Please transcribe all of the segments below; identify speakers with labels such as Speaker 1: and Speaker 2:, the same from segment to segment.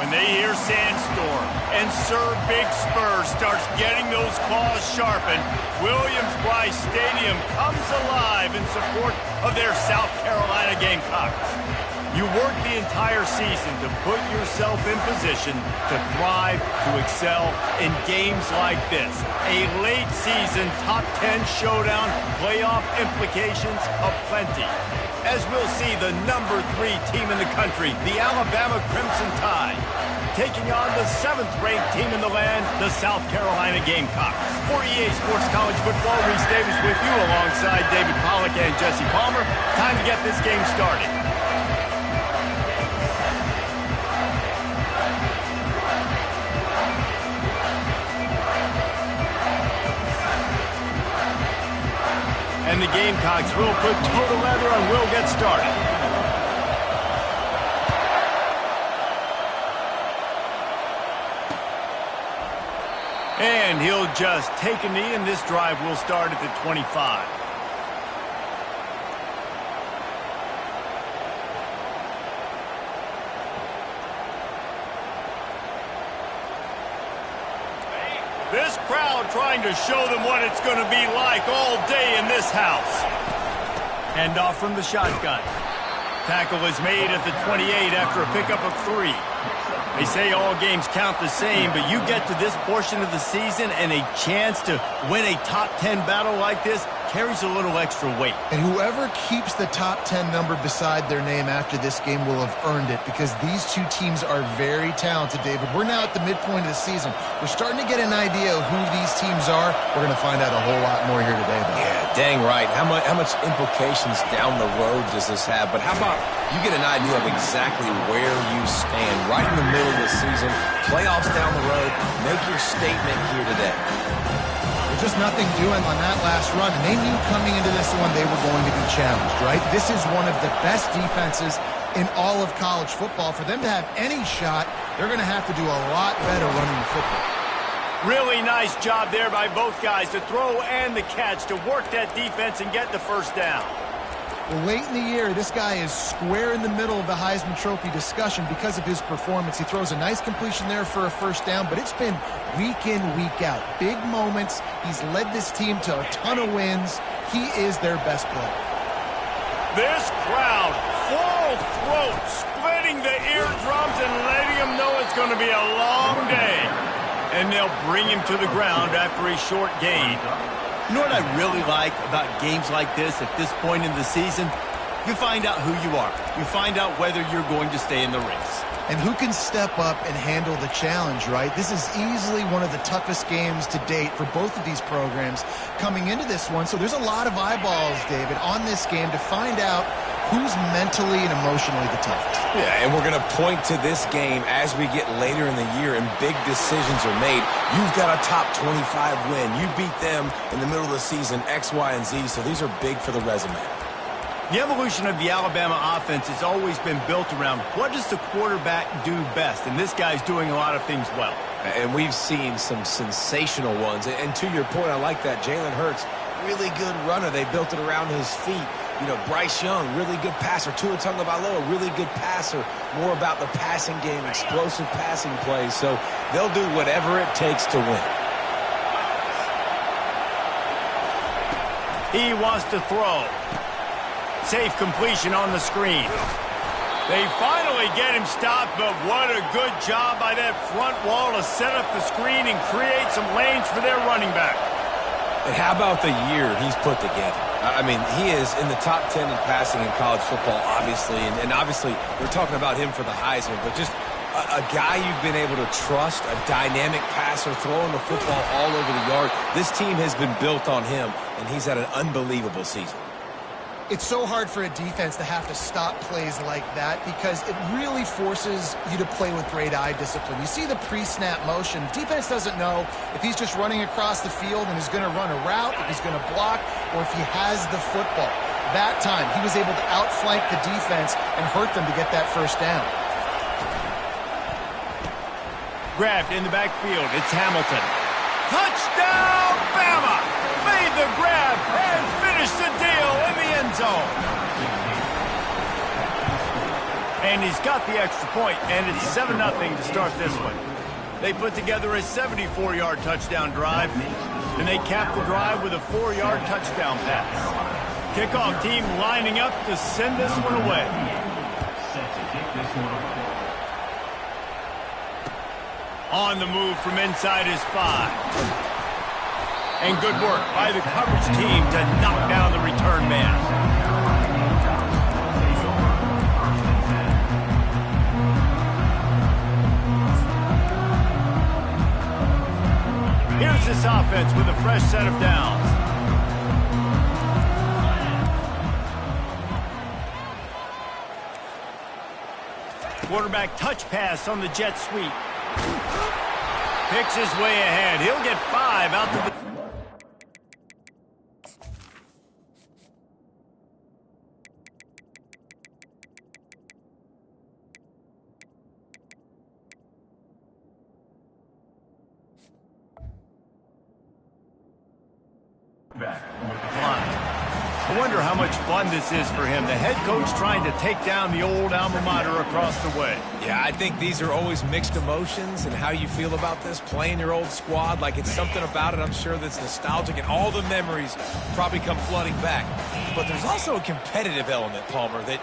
Speaker 1: When they hear Sandstorm and Sir Big Spur starts getting those claws sharpened, Williams-Brice Stadium comes alive in support of their South Carolina Gamecocks. You work the entire season to put yourself in position to thrive, to excel in games like this. A late season top 10 showdown, playoff implications aplenty. As we'll see the number 3 team in the country, the Alabama Crimson Tide, taking on the 7th-ranked team in the land, the South Carolina Gamecocks. For EA Sports College Football, Reese Davis with you alongside David Pollack and Jesse Palmer. Time to get this game started. And the Gamecocks will put total leather and will get started. And he'll just take a knee, and this drive will start at the 25. This crowd trying to show them what it's going to be like all day in this house. Hand off from the shotgun. Tackle is made at the 28 after a pickup of 3. They say all games count the same, but you get to this portion of the season and a chance to win a top 10 battle like this carries a little extra weight.
Speaker 2: And whoever keeps the top 10 number beside their name after this game will have earned it, because these two teams are very talented, David. We're now at the midpoint of the season. We're starting to get an idea of who these teams are. We're going to find out a whole lot more here today, though.
Speaker 3: Yeah, dang right. How much implications down the road does this have? But how about you get an idea of exactly where you stand right in the middle of the season, playoffs down the road, make your statement here today.
Speaker 2: Just nothing doing on that last run, and they knew coming into this one they were going to be challenged, right? This is one of the best defenses in all of college football. For them to have any shot, they're going to have to do a lot better running the football.
Speaker 1: Really nice job there by both guys to throw and the catch to work that defense and get the first down.
Speaker 2: Well, late in the year, this guy is square in the middle of the Heisman Trophy discussion because of his performance. He throws a nice completion there for a first down, but it's been week in, week out. Big moments. He's led this team to a ton of wins. He is their best player.
Speaker 1: This crowd, full throat, splitting the eardrums and letting him know it's going to be a long day. And they'll bring him to the ground after a short gain. You know what I really like about games like this at this point in the season? You find out who you are. You find out whether you're going to stay in the race.
Speaker 2: And who can step up and handle the challenge, right? This is easily one of the toughest games to date for both of these programs coming into this one. So there's a lot of eyeballs, David, on this game to find out who's mentally and emotionally the toughest.
Speaker 3: Yeah, and we're going to point to this game as we get later in the year and big decisions are made. You've got a top 25 win. You beat them in the middle of the season, X, Y, and Z, so these are big for the resume.
Speaker 1: The evolution of the Alabama offense has always been built around what does the quarterback do best, and this guy's doing a lot of things well.
Speaker 3: And we've seen some sensational ones. And to your point, I like that. Jalen Hurts, really good runner. They built it around his feet. You know, Bryce Young, really good passer. Tua Tagovailoa, really good passer. More about the passing game, explosive passing plays. So they'll do whatever it takes to win.
Speaker 1: He wants to throw. Safe completion on the screen. They finally get him stopped, but what a good job by that front wall to set up the screen and create some lanes for their running back.
Speaker 3: And how about the year he's put together? I mean, he is in the top 10 in passing in college football, obviously. And obviously, we're talking about him for the Heisman, but just a guy you've been able to trust, a dynamic passer, throwing the football all over the yard. This team has been built on him, and he's had an unbelievable season.
Speaker 2: It's so hard for a defense to have to stop plays like that because it really forces you to play with great eye discipline. You see the pre-snap motion. Defense doesn't know if he's just running across the field and is going to run a route, if he's going to block, or if he has the football. That time, he was able to outflank the defense and hurt them to get that first down.
Speaker 1: Grabbed in the backfield. It's Hamilton. Touchdown, Bama! Made the grab and finished the deal in the end zone. And he's got the extra point, and it's 7-0 to start this one. They put together a 74-yard touchdown drive, and they cap the drive with a 4-yard touchdown pass. Kickoff team lining up to send this one away. On the move from inside his 5. And good work by the coverage team to knock down the return man. Here's this offense with a fresh set of downs. Quarterback touch pass on the jet sweep. Picks his way ahead. He'll get 5 out to the... I wonder how much fun this is for him. The head coach trying to take down the old alma mater across the way.
Speaker 3: Yeah, I think these are always mixed emotions, and how you feel about this, playing your old squad, like it's something about it, I'm sure, that's nostalgic, and all the memories probably come flooding back. But there's also a competitive element, Palmer, that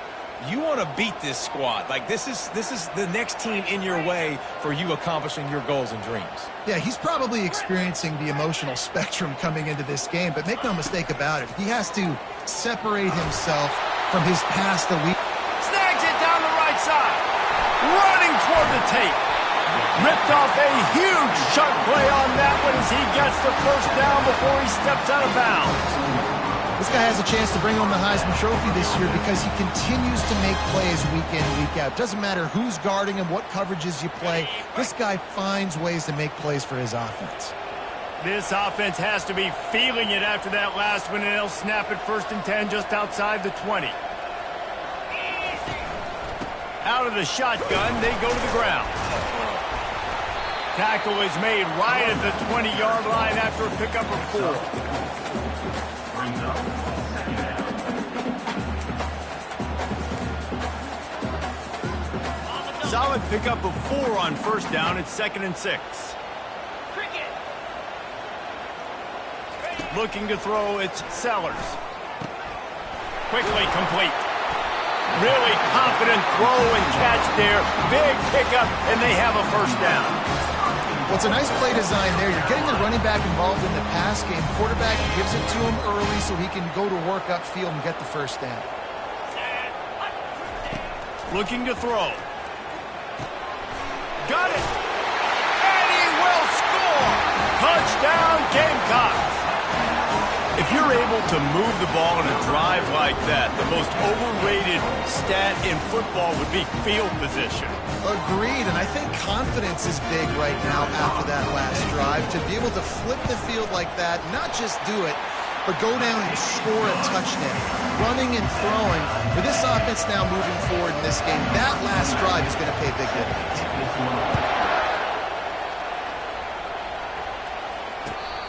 Speaker 3: you want to beat this squad. Like, this is the next team in your way for you accomplishing your goals and dreams.
Speaker 2: Yeah, he's probably experiencing the emotional spectrum coming into this game, but make no mistake about it, he has to separate himself from his past elite.
Speaker 1: Snags it down the right side. Running toward the tape. Ripped off a huge shot play on that one as he gets the first down before he steps out of bounds.
Speaker 2: This guy has a chance to bring home the Heisman Trophy this year because he continues to make plays week in, week out. Doesn't matter who's guarding him, what coverages you play. This guy finds ways to make plays for his offense.
Speaker 1: This offense has to be feeling it after that last one, and they'll snap it 1st and 10 just outside the 20. Out of the shotgun, they go to the ground. Tackle is made right at the 20-yard line after a pickup of 4. Solid pickup of 4 on 1st down. It's 2nd and 6. Looking to throw, it's Sellers. Quickly complete. Really confident throw and catch there. Big pickup, and they have a 1st down.
Speaker 2: Well, it's a nice play design there. You're getting the running back involved in the pass game. Quarterback gives it to him early so he can go to work upfield and get the 1st down.
Speaker 1: Looking to throw. Got it. And he will score. Touchdown, Gamecocks. If you're able to move the ball in a drive like that, the most overrated stat in football would be field position.
Speaker 2: Agreed, and I think confidence is big right now after that last drive. To be able to flip the field like that, not just do it, but go down and score a touchdown. Running and throwing. For this offense now moving forward in this game, that last drive is going to pay big dividends.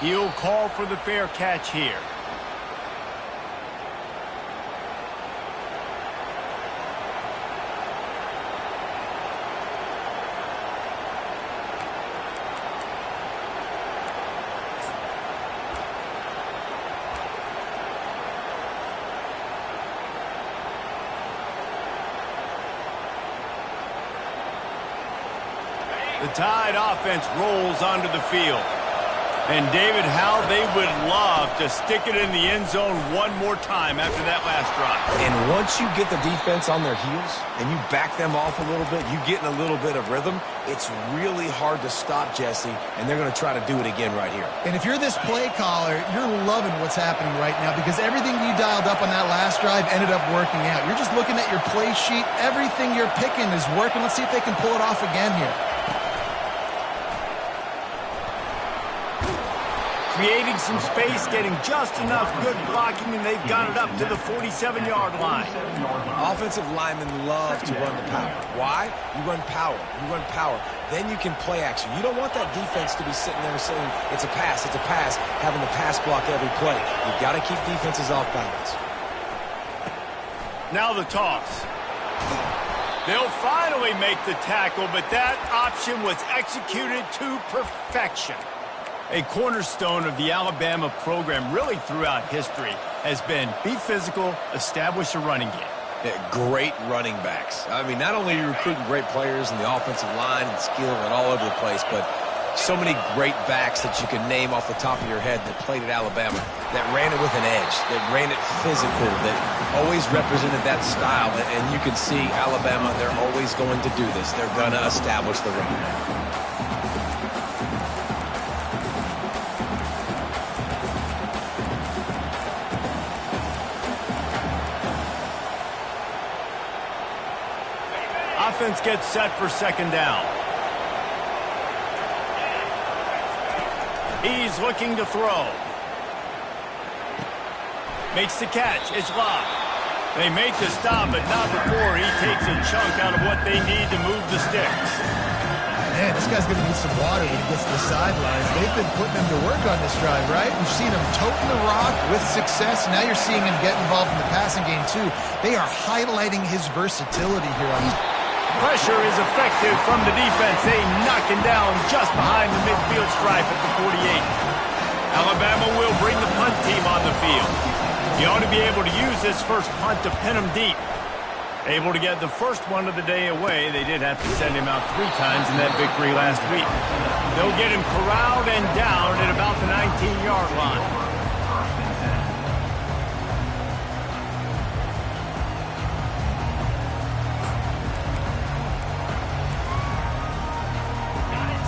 Speaker 1: He'll call for the fair catch here. The Tide offense rolls onto the field. And David, how they would love to stick it in the end zone one more time after that last drive.
Speaker 3: And once you get the defense on their heels and you back them off a little bit, you get in a little bit of rhythm, it's really hard to stop, Jesse, and they're going to try to do it again right here.
Speaker 2: And if you're this play caller, you're loving what's happening right now because everything you dialed up on that last drive ended up working out. You're just looking at your play sheet. Everything you're picking is working. Let's see if they can pull it off again here.
Speaker 1: Creating some space, getting just enough good blocking, and they've got it up to the 47-yard line.
Speaker 3: Offensive linemen love to run the power. Why? You run power. You run power. Then you can play action. You don't want that defense to be sitting there saying, it's a pass, having to pass block every play. You've got to keep defenses off balance.
Speaker 1: Now the toss. They'll finally make the tackle, but that option was executed to perfection. A cornerstone of the Alabama program really throughout history has been be physical, establish a running game.
Speaker 3: Yeah, great running backs. I mean, not only are you recruiting great players in the offensive line and skill and all over the place, but so many great backs that you can name off the top of your head that played at Alabama, that ran it with an edge, that ran it physical, that always represented that style. And you can see Alabama, they're always going to do this. They're going to establish the run.
Speaker 1: Offense gets set for second down. He's looking to throw. Makes the catch. It's locked. They make the stop, but not before he takes a chunk out of what they need to move the sticks.
Speaker 2: Man, this guy's going to need some water when he gets to the sidelines. They've been putting him to work on this drive, right? We've seen him toting the rock with success. Now you're seeing him get involved in the passing game, too. They are highlighting his versatility here on these.
Speaker 1: Pressure is effective from the defense. They knock him down just behind the midfield stripe at the 48. Alabama will bring the punt team on the field. You ought to be able to use this first punt to pin him deep. Able to get the first one of the day away. They did have to send him out 3 times in that victory last week. They'll get him corralled and down at about the 19-yard line.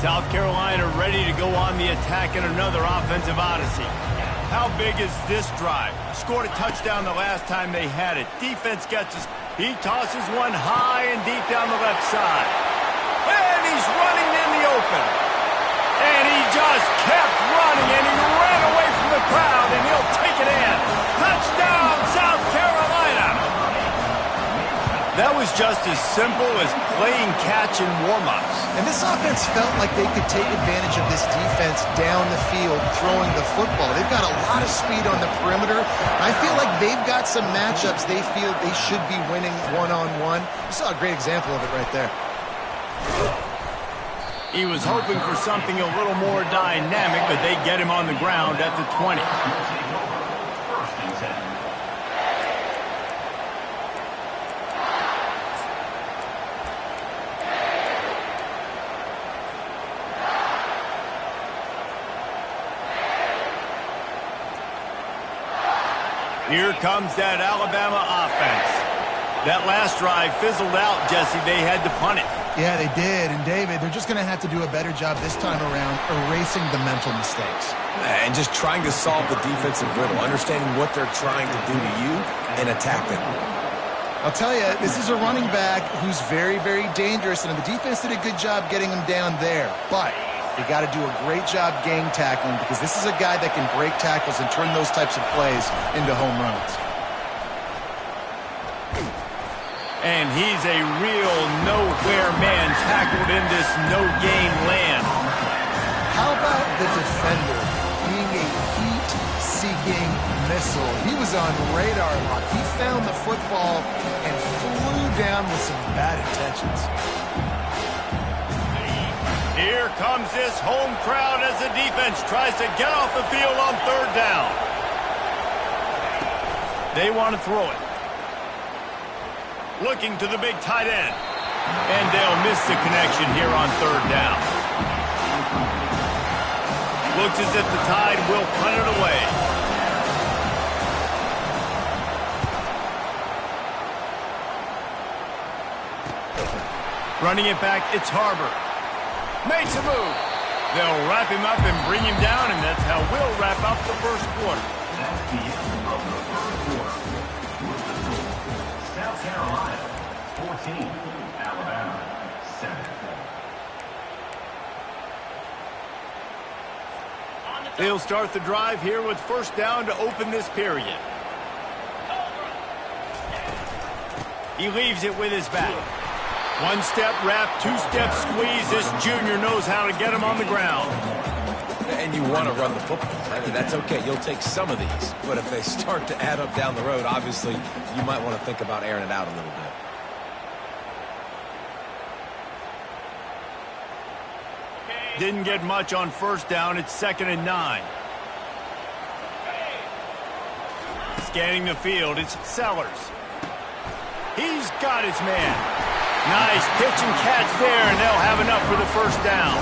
Speaker 1: South Carolina ready to go on the attack in another offensive odyssey. How big is this drive? Scored a touchdown the last time they had it. Defense gets us. He tosses one high and deep down the left side. And he's running in the open. And he just kept running, and he ran away from the crowd, and he'll take it in. Touchdown, South Carolina! That was just as simple as playing catch and warm-ups.
Speaker 2: And this offense felt like they could take advantage of this defense down the field, throwing the football. They've got a lot of speed on the perimeter. I feel like they've got some matchups they feel they should be winning one-on-one. You saw a great example of it right there.
Speaker 1: He was hoping for something a little more dynamic, but they get him on the ground at the 20. Here comes that Alabama offense. That last drive fizzled out, Jesse. They had to punt it.
Speaker 2: Yeah, they did. And, David, they're just going to have to do a better job this time around erasing the mental mistakes.
Speaker 3: And just trying to solve the defensive riddle, understanding what they're trying to do to you and attack them.
Speaker 2: I'll tell you, this is a running back who's very, very dangerous, and the defense did a good job getting him down there. But you got to do a great job gang tackling, because this is a guy that can break tackles and turn those types of plays into home runs.
Speaker 1: And he's a real nowhere man tackled in this no-game land.
Speaker 2: How about the defender being a heat-seeking missile? He was on radar lock. He found the football and flew down with some bad intentions.
Speaker 1: Here comes this home crowd as the defense tries to get off the field on third down. They want to throw it. Looking to the big tight end. And they'll miss the connection here on third down. Looks as if the Tide will punt it away. Running it back, it's Harbor. Makes a move. They'll wrap him up and bring him down, and that's how we'll wrap up the first quarter.
Speaker 4: That's the end of the first quarter. South Carolina, 14. Alabama, 7.
Speaker 1: They'll start the drive here with first down to open this period. He leaves it with his back. One step wrap, 2-step squeeze. This junior knows how to get him on the ground.
Speaker 3: And you want to run the football. That's okay. You'll take some of these. But if they start to add up down the road, obviously, you might want to think about airing it out a little bit.
Speaker 1: didn't get much on first down. It's 2nd and 9. Scanning the field, it's Sellers. He's got his man. Nice pitch and catch there, and they'll have enough for the first down.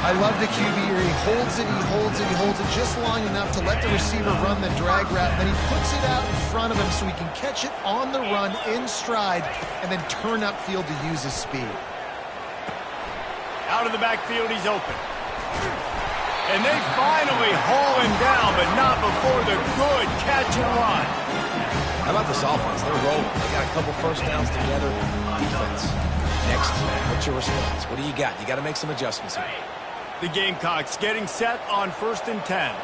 Speaker 2: I love the QB here. He holds it, he holds it, he holds it just long enough to let the receiver run the drag route. Then he puts it out in front of him so he can catch it on the run in stride and then turn upfield to use his speed.
Speaker 1: Out of the backfield, he's open. And they finally haul him down, but not before the good catch and run.
Speaker 3: How about this offense? They're rolling. They got a couple first downs together. Defense. Next, what's your response? What do you got? You got to make some adjustments here.
Speaker 1: The Gamecocks getting set on 1st and 10.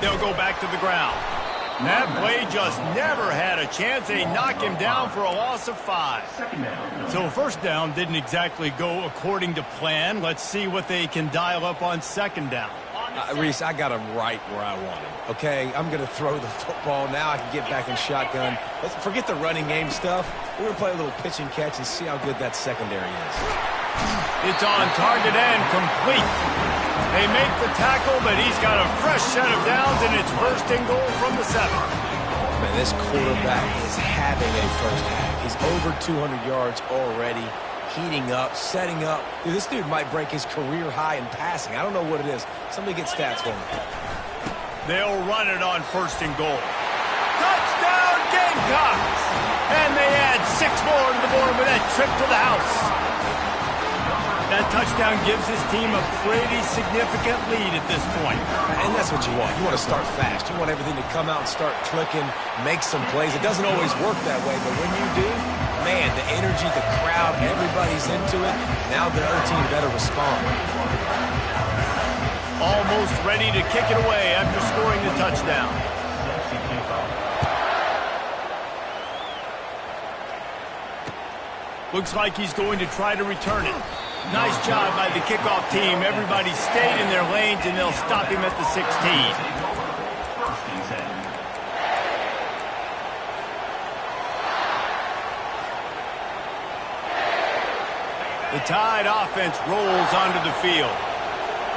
Speaker 1: They'll go back to the ground. That play just never had a chance. They knock him down for a loss of 5. So first down didn't exactly go according to plan. Let's see what they can dial up on 2nd down.
Speaker 3: Reese, I got him right where I want him. Okay, I'm going to throw the football. Now I can get back in shotgun. Let's forget the running game stuff. We're going to play a little pitch and catch and see how good that secondary is.
Speaker 1: It's on target and complete. They make the tackle, but he's got a fresh set of downs, and it's 1st and goal from the 7.
Speaker 3: Man, this quarterback is having a first half. He's over 200 yards already, heating up, setting up. Dude, this dude might break his career high in passing. I don't know what it is. Somebody get stats for me.
Speaker 1: They'll run it on 1st and goal. Touchdown, Gamecocks! And they add 6 more to the board with that trip to the house. That touchdown gives his team a pretty significant lead at this point.
Speaker 3: And that's what you want. You want to start fast. You want everything to come out and start clicking, make some plays. It doesn't always work that way, but when you do, man, the energy, the crowd, everybody's into it. Now the other team better respond.
Speaker 1: Almost ready to kick it away after scoring the touchdown. Looks like he's going to try to return it. Nice job by the kickoff team. Everybody stayed in their lanes, and they'll stop him at the 16. The Tide offense rolls onto the field.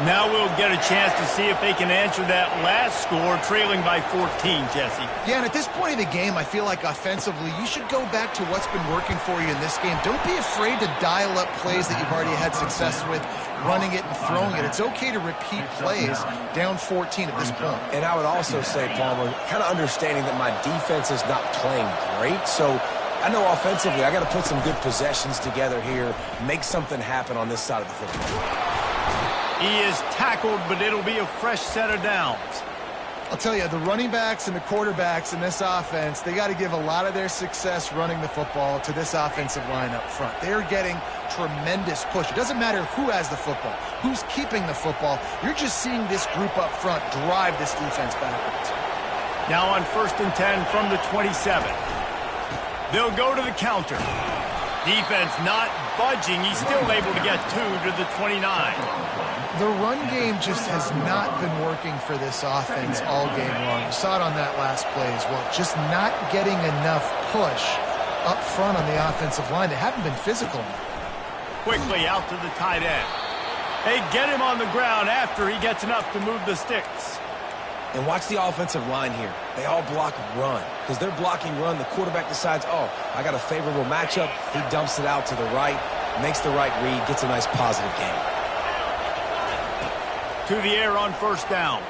Speaker 1: Now we'll get a chance to see if they can answer that last score, trailing by 14, Jesse.
Speaker 2: Yeah, and at this point of the game, I feel like offensively, you should go back to what's been working for you in this game. Don't be afraid to dial up plays that you've already had success with, running it and throwing it. It's okay to repeat plays down 14 at this point.
Speaker 3: And I would also say, Palmer, kind of understanding that my defense is not playing great, so I know offensively I got to put some good possessions together here, make something happen on this side of the football.
Speaker 1: He is tackled, but it'll be a fresh set of downs.
Speaker 2: I'll tell you, the running backs and the quarterbacks in this offense, they got to give a lot of their success running the football to this offensive line up front. They're getting tremendous push. It doesn't matter who has the football, who's keeping the football. You're just seeing this group up front drive this defense backwards.
Speaker 1: Now on 1st and 10 from the 27. They'll go to the counter. Defense not budging. He's still able to get 2 to the 29.
Speaker 2: The run game just has not been working for this offense all game long. You saw it on that last play as well. Just not getting enough push up front on the offensive line. They haven't been physical enough.
Speaker 1: Quickly out to the tight end. They get him on the ground after he gets enough to move the sticks.
Speaker 3: And watch the offensive line here. They all block run. Because they're blocking run, the quarterback decides, oh, I got a favorable matchup. He dumps it out to the right, makes the right read, gets a nice positive gain.
Speaker 1: To the air on 1st down.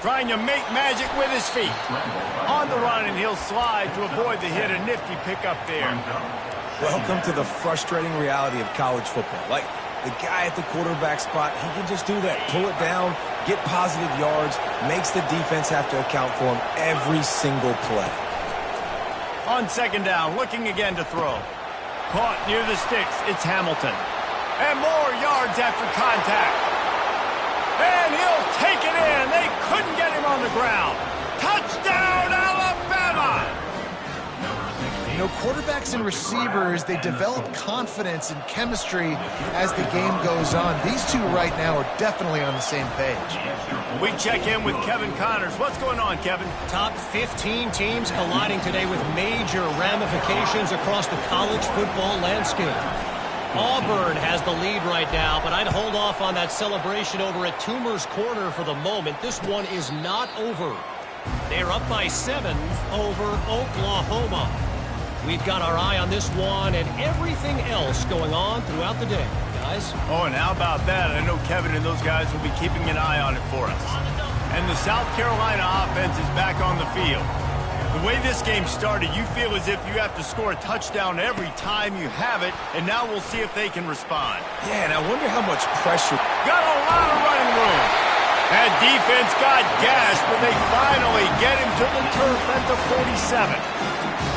Speaker 1: Trying to make magic with his feet. On the run, and he'll slide to avoid the hit. A nifty pickup there.
Speaker 3: Welcome to the frustrating reality of college football. Like, the guy at the quarterback spot, he can just do that. Pull it down, get positive yards, makes the defense have to account for him every single play.
Speaker 1: On 2nd down, looking again to throw. Caught near the sticks, it's Hamilton. And more yards after contact. And he'll take it in. They couldn't get him on the ground. Touchdown, Alabama!
Speaker 2: You know, quarterbacks and receivers, they develop confidence and chemistry as the game goes on. These two right now are definitely on the same page.
Speaker 1: We check in with Kevin Connors. What's going on, Kevin?
Speaker 5: Top 15 teams colliding today with major ramifications across the college football landscape. Auburn has the lead right now, but I'd hold off on that celebration over at Toomer's Corner for the moment. This one is not over. They're up by 7 over Oklahoma. We've got our eye on this one and everything else going on throughout the day, guys.
Speaker 1: Oh, and how about that? I know Kevin and those guys will be keeping an eye on it for us. And the South Carolina offense is back on the field. The way this game started, you feel as if you have to score a touchdown every time you have it, and now we'll see if they can respond.
Speaker 3: Yeah, and I wonder how much pressure.
Speaker 1: Got a lot of running room. That defense got gashed, but they finally get him to the turf at the 47.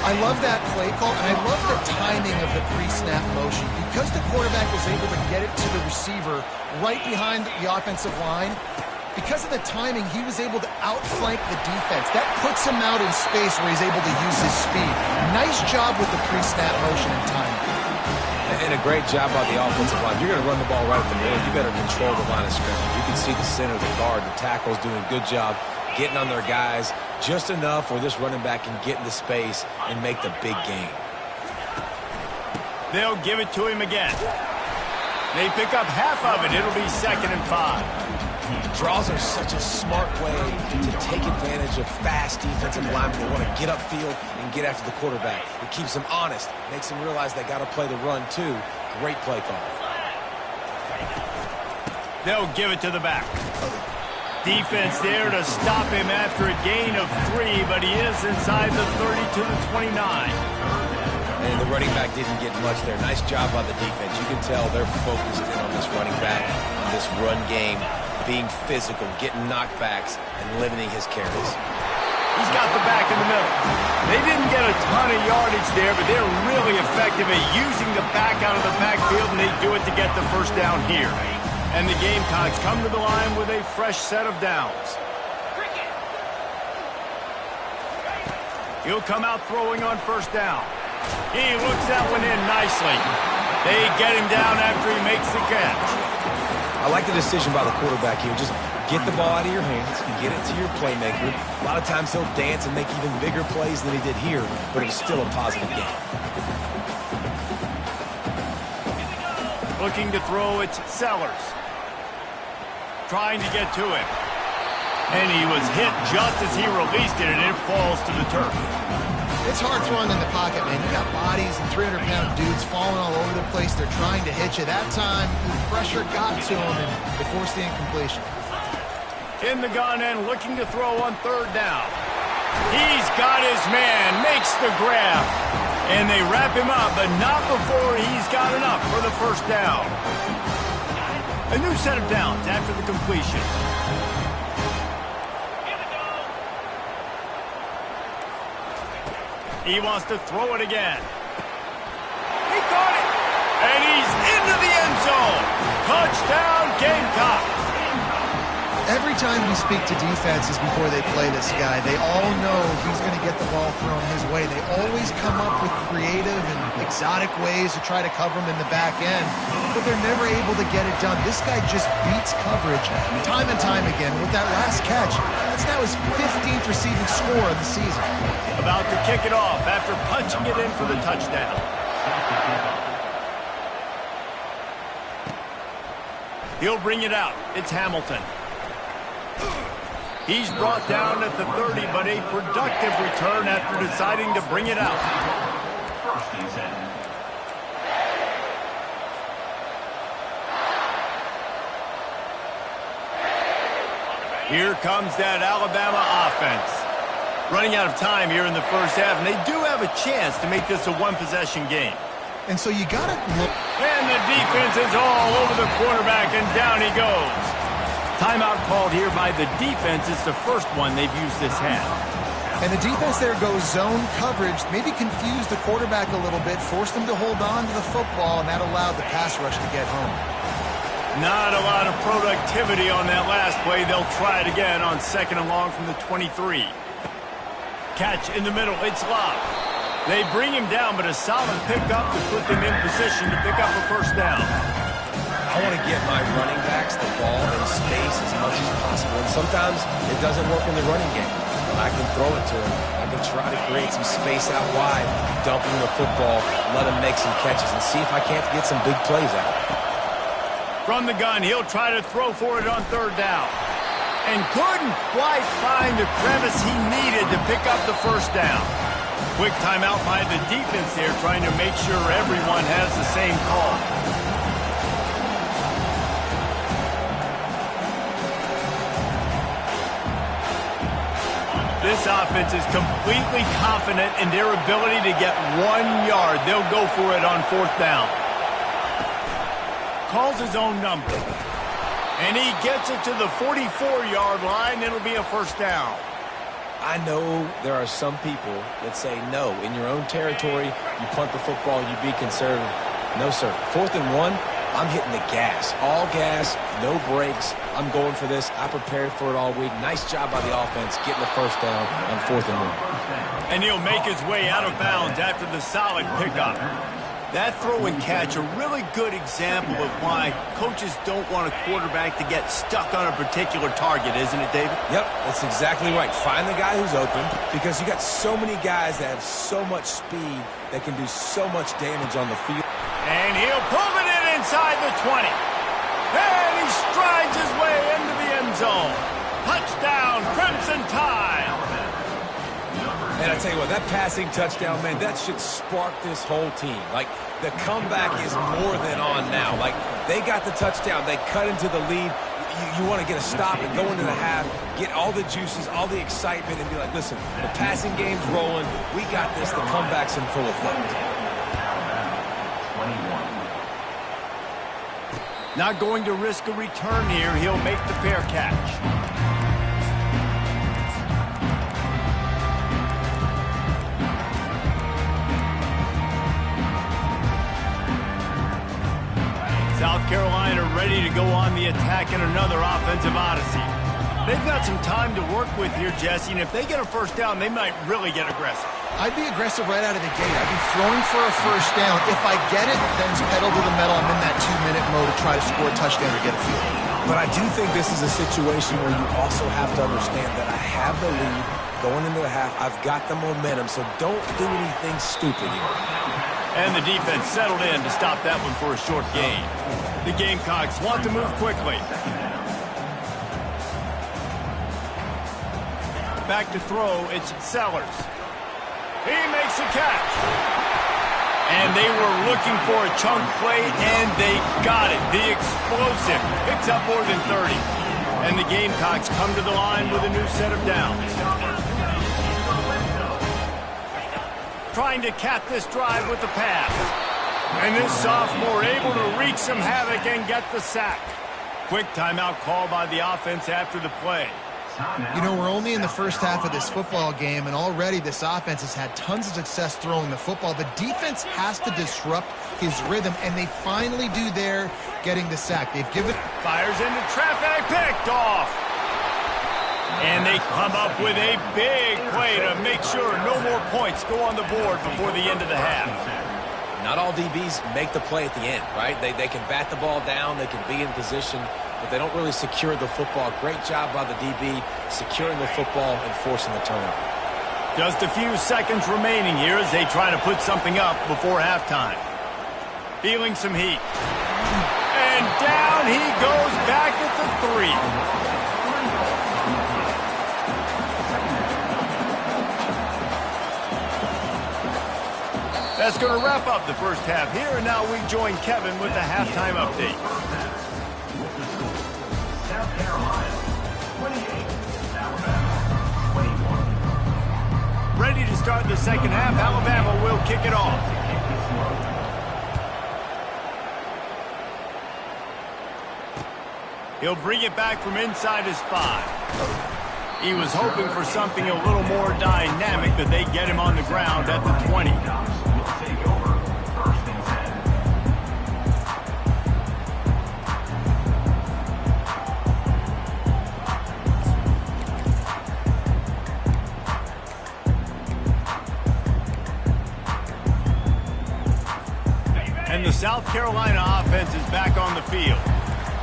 Speaker 2: I love that play call, and I love the timing of the pre-snap motion. Because the quarterback was able to get it to the receiver right behind the offensive line, because of the timing, he was able to outflank the defense. That puts him out in space where he's able to use his speed. Nice job with the pre-snap motion and timing.
Speaker 3: And a great job by the offensive line. You're going to run the ball right at the middle. You better control the line of scrimmage. You can see the center, the guard, the tackles doing a good job getting on their guys just enough where this running back can get into space and make the big game.
Speaker 1: They'll give it to him again. They pick up half of it. It'll be 2nd and 5.
Speaker 3: Draws are such a smart way to take advantage of fast defensive linemen that want to get upfield and get after the quarterback. It keeps them honest, makes them realize they got to play the run too. Great play call.
Speaker 1: They'll give it to the back. Defense there to stop him after a gain of 3, but he is inside the 30 to the 29.
Speaker 3: And the running back didn't get much there. Nice job by the defense. You can tell they're focused in on this running back, on this run game, being physical, getting knockbacks, and limiting his carries.
Speaker 1: He's got the back in the middle. They didn't get a ton of yardage there, but they're really effective at using the back out of the backfield, and they do it to get the first down here. And the Gamecocks come to the line with a fresh set of downs. He'll come out throwing on first down. He looks that one in nicely. They get him down after he makes the catch.
Speaker 3: I like the decision by the quarterback here. Just get the ball out of your hands, get it to your playmaker. A lot of times he'll dance and make even bigger plays than he did here, but it was still a positive game.
Speaker 1: Looking to throw, it's Sellers. Trying to get to him. And he was hit just as he released it, and it falls to the turf.
Speaker 2: It's hard throwing in the pocket, man. You got bodies and 300-pound dudes falling all over the place. They're trying to hit you. That time, the pressure got to him, and they forced the incompletion.
Speaker 1: In the gun and looking to throw on 3rd down. He's got his man, makes the grab. And they wrap him up, but not before he's got enough for the first down. A new set of downs after the completion. He wants to throw it again. He caught it. And he's into the end zone. Touchdown, Gamecock.
Speaker 2: Every time we speak to defenses before they play this guy, they all know he's going to get the ball thrown his way. They always come up with creative and exotic ways to try to cover him in the back end, but they're never able to get it done. This guy just beats coverage time and time again. With that last catch, that's now his 15th receiving score of the season.
Speaker 1: About to kick it off after punching it in for the touchdown. He'll bring it out. It's Hamilton. He's brought down at the 30, but a productive return after deciding to bring it out.
Speaker 4: First and 10.
Speaker 1: Here comes that Alabama offense. Running out of time here in the first half, and they do have a chance to make this a one-possession game.
Speaker 2: And so you got to look.
Speaker 1: And the defense is all over the quarterback, and down he goes. Timeout called here by the defense. It's the first one they've used this half.
Speaker 2: And the defense there goes zone coverage, maybe confused the quarterback a little bit, forced him to hold on to the football, and that allowed the pass rush to get home.
Speaker 1: Not a lot of productivity on that last play. They'll try it again on 2nd and long from the 23. Catch in the middle. It's Love. They bring him down, but a solid pickup to put them in position to pick up a first down.
Speaker 3: I want to get my running backs the ball in space as much as possible, and sometimes it doesn't work in the running game. A I can throw it to him. I can try to create some space out wide, dump him the football, let him make some catches, and see if I can't get some big plays out.
Speaker 1: From the gun, he'll try to throw for it on third down. And couldn't quite find the crevice he needed to pick up the first down. Quick timeout by the defense there, trying to make sure everyone has the same call. This offense is completely confident in their ability to get 1 yard. They'll go for it on fourth down. Calls his own number. And he gets it to the 44-yard line. It'll be a first down.
Speaker 3: I know there are some people that say, no, in your own territory, you punt the football, you be conservative. No, sir. 4th and 1, I'm hitting the gas. All gas, no brakes. I'm going for this. I prepared for it all week. Nice job by the offense getting the first down on 4th and 1.
Speaker 1: And he'll make his way out of bounds after the solid pickup. That throw and catch, a really good example of why coaches don't want a quarterback to get stuck on a particular target, isn't it, David?
Speaker 3: Yep, that's exactly right. Find the guy who's open, because you got so many guys that have so much speed that can do so much damage on the field.
Speaker 1: And he'll pull it in inside the 20. And he strides his way into the end zone. Touchdown, Crimson Tide.
Speaker 3: And I tell you what, that passing touchdown, man, that should spark this whole team. Like, the comeback is more than on now. Like, they got the touchdown. They cut into the lead. You want to get a stop and go into the half, get all the juices, all the excitement, and be like, listen, the passing game's rolling. We got this. The comeback's in full effect.
Speaker 1: Not going to risk a return here. He'll make the fair catch. South Carolina ready to go on the attack in another offensive odyssey. They've got some time to work with here, Jesse, and if they get a first down, they might really get aggressive.
Speaker 2: I'd be aggressive right out of the gate. I'd be throwing for a first down. If I get it, then it's pedal to the metal. I'm in that 2-minute mode to try to score a touchdown or get a field goal.
Speaker 3: But I do think this is a situation where you also have to understand that I have the lead going into the half. I've got the momentum, so don't do anything stupid here.
Speaker 1: And the defense settled in to stop that one for a short gain. The Gamecocks want to move quickly. Back to throw, it's Sellers. He makes a catch. And they were looking for a chunk play, and they got it. The explosive picks up more than 30. And the Gamecocks come to the line with a new set of downs. Trying to cap this drive with the pass. And this sophomore able to wreak some havoc and get the sack. Quick timeout call by the offense after the play.
Speaker 2: You know, we're only in the first half of this football game, and already this offense has had tons of success throwing the football. The defense has to disrupt his rhythm, and they finally do there, getting the sack. They've given...
Speaker 1: Fires into traffic, picked off. And they come up with a big play to make sure no more points go on the board before the end of the half.
Speaker 3: Not all DBs make the play at the end, right? They can bat the ball down, they can be in position, but they don't really secure the football. Great job by the DB securing the football and forcing the turnover.
Speaker 1: Just a few seconds remaining here as they try to put something up before halftime. Feeling some heat. And down he goes back at the 3. That's going to wrap up the first half here, and now we join Kevin with the halftime update.
Speaker 4: South Carolina, 28. Alabama, 21.
Speaker 1: Ready to start the second half. Alabama will kick it off. He'll bring it back from inside his 5. He was hoping for something a little more dynamic, but they get him on the ground at the 20. And the South Carolina offense is back on the field.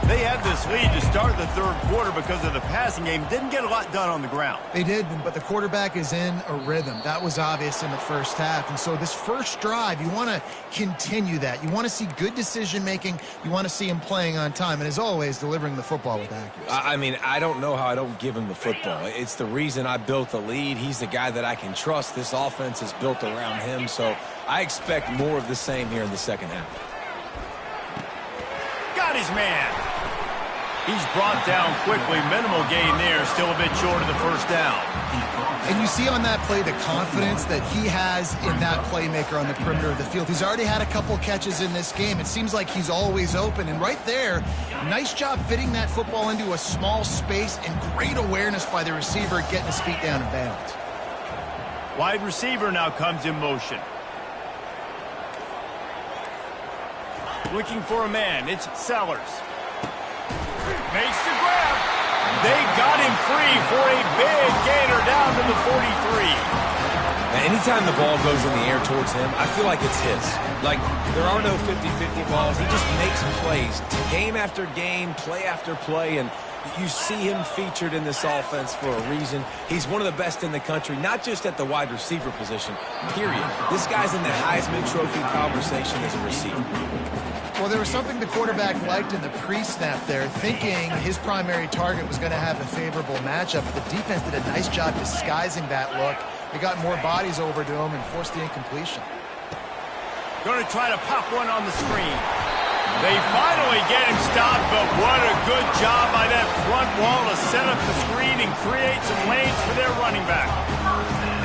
Speaker 1: They had this lead to start the third quarter because of the passing game. Didn't get a lot done on the ground.
Speaker 2: They did, but the quarterback is in a rhythm. That was obvious in the first half. And so this first drive, you want to continue that. You want to see good decision-making. You want to see him playing on time. And as always, delivering the football with accuracy.
Speaker 3: I mean, I don't know how I don't give him the football. It's the reason I built the lead. He's the guy that I can trust. This offense is built around him. So I expect more of the same here in the second half.
Speaker 1: Got his man. He's brought down quickly. Minimal gain there. Still a bit short of the first down.
Speaker 2: And you see on that play the confidence that he has in that playmaker on the perimeter of the field. He's already had a couple catches in this game. It seems like he's always open. And right there, nice job fitting that football into a small space and great awareness by the receiver getting his feet down in bounds.
Speaker 1: Wide receiver now comes in motion. Looking for a man. It's Sellers. Makes the grab. They got him free for a big gainer down to the 43.
Speaker 3: Now, anytime the ball goes in the air towards him, I feel like it's his. Like, there are no 50-50 balls. He just makes plays game after game, play after play, and you see him featured in this offense for a reason. He's one of the best in the country, not just at the wide receiver position, period. This guy's in the Heisman Trophy conversation as a receiver.
Speaker 2: Well, there was something the quarterback liked in the pre-snap there, thinking his primary target was going to have a favorable matchup. But the defense did a nice job disguising that look. They got more bodies over to him and forced the incompletion.
Speaker 1: Going to try to pop one on the screen. They finally get him stopped, but what a good job by that front wall to set up the screen and create some lanes for their running back.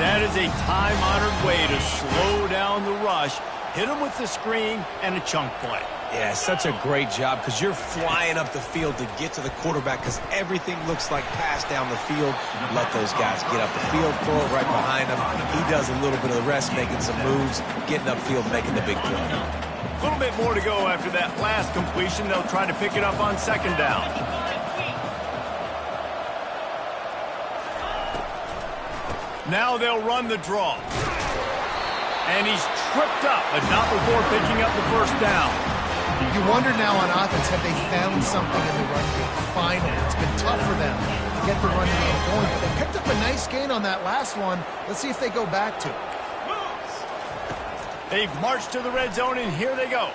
Speaker 1: That is a time-honored way to slow down the rush, hit him with the screen, and a chunk play.
Speaker 3: Yeah, such a great job because you're flying up the field to get to the quarterback because everything looks like pass down the field. Let those guys get up the field, throw it right behind him. He does a little bit of the rest, making some moves, getting upfield, making the big play.
Speaker 1: A little bit more to go after that last completion. They'll try to pick it up on second down. Now they'll run the draw. And he's tripped up, but not before picking up the first down.
Speaker 2: You wonder now on offense, have they found something in the run game? Finally, it's been tough for them to get the run game going, but they picked up a nice gain on that last one. Let's see if they go back to it.
Speaker 1: They've marched to the red zone, and here they go.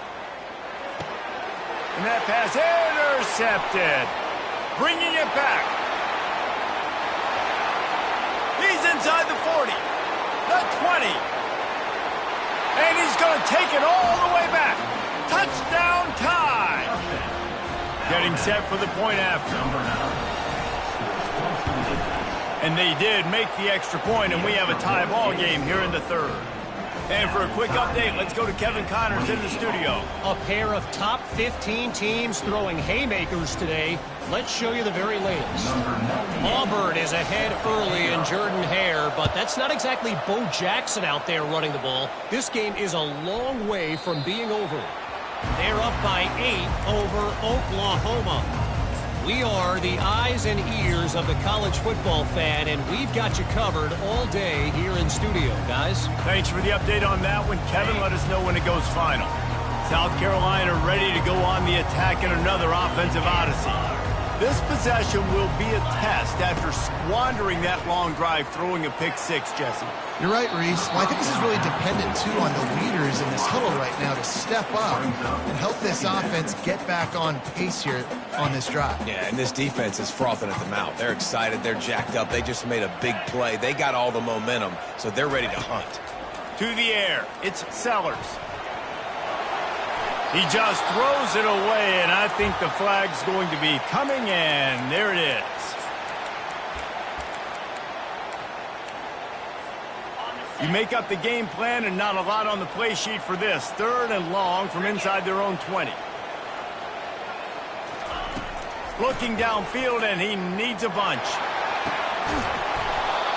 Speaker 1: And that pass intercepted. Bringing it back. He's inside the 40, the 20. And he's going to take it all the way back. Touchdown tie. Getting set for the point after. And they did make the extra point, and we have a tie ball game here in the third. And for a quick update, let's go to Kevin Connors in the studio.
Speaker 5: A pair of top 15 teams throwing haymakers today. Let's show you the very latest. Auburn is ahead early in Jordan-Hare, but that's not exactly Bo Jackson out there running the ball. This game is a long way from being over. They're up by 8 over Oklahoma. We are the eyes and ears of the college football fan, and we've got you covered all day here in studio, guys.
Speaker 1: Thanks for the update on that one, Kevin. Let us know when it goes final. South Carolina ready to go on the attack in another offensive odyssey. This possession will be a test after squandering that long drive, throwing a pick six, Jesse.
Speaker 2: You're right, Reese. Well, I think this is really dependent, too, on the leaders in this huddle right now to step up and help this offense get back on pace here on this drive.
Speaker 3: Yeah, and this defense is frothing at the mouth. They're excited. They're jacked up. They just made a big play. They got all the momentum, so they're ready to hunt.
Speaker 1: To the air. It's Sellers. He just throws it away, and I think the flag's going to be coming, and there it is. You make up the game plan and not a lot on the play sheet for this. Third and long from inside their own 20. Looking downfield, and he needs a bunch.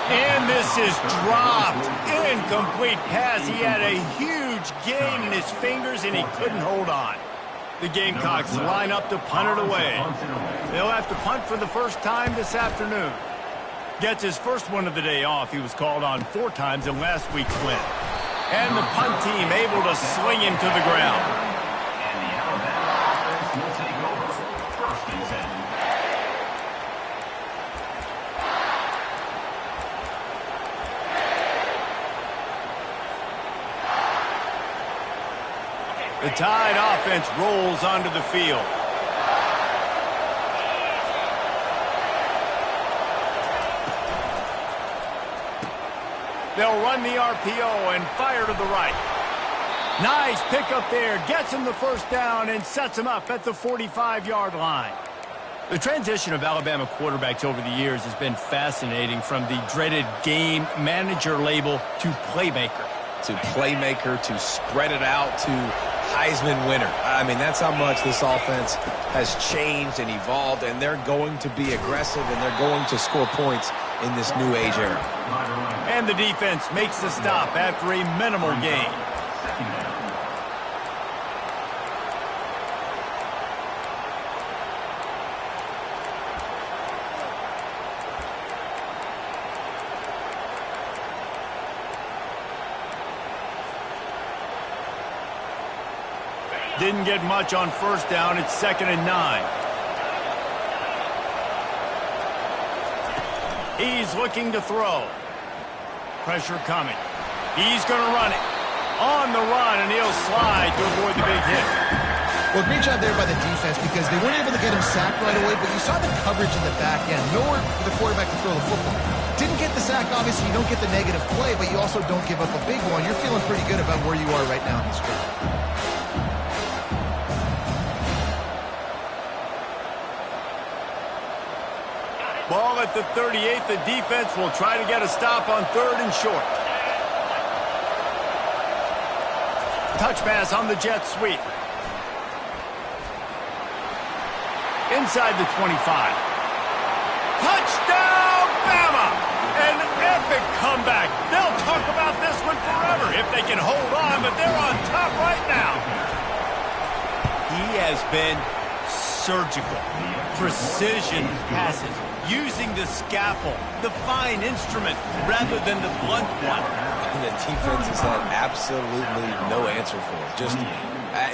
Speaker 1: And this is dropped. Incomplete pass. He had a huge gain in his fingers, and he couldn't hold on. The Gamecocks line up to punt it away. They'll have to punt for the first time this afternoon. Gets his first one of the day off. He was called on 4 times in last week's win. And the punt team able to sling him to the ground. The Tide offense rolls onto the field. They'll run the RPO and fire to the right. Nice pickup there. Gets him the first down and sets him up at the 45-yard line. The transition of Alabama quarterbacks over the years has been fascinating, from the dreaded game manager label to playmaker.
Speaker 3: To spread it out to Heisman winner. I mean, that's how much this offense has changed and evolved, and they're going to be aggressive, and they're going to score points in this new age era.
Speaker 1: And the defense makes the stop after a minimal gain. Didn't get much on first down. It's 2nd and 9. He's looking to throw. Pressure coming. He's going to run it. On the run, and he'll slide to avoid the big hit.
Speaker 2: Well, great job there by the defense, because they weren't able to get him sacked right away, but you saw the coverage in the back end. Nowhere for the quarterback to throw the football. Didn't get the sack, obviously. You don't get the negative play, but you also don't give up a big one. You're feeling pretty good about where you are right now in this drive.
Speaker 1: Ball at the 38. The defense will try to get a stop on 3rd and short. Touch pass on the jet sweep. Inside the 25. Touchdown, Bama! An epic comeback. They'll talk about this one forever if they can hold on, but they're on top right now. He has been surgical. Precision passes. Using the scalpel, the fine instrument, rather than the blunt one.
Speaker 3: And the defense has had absolutely no answer for it. Just,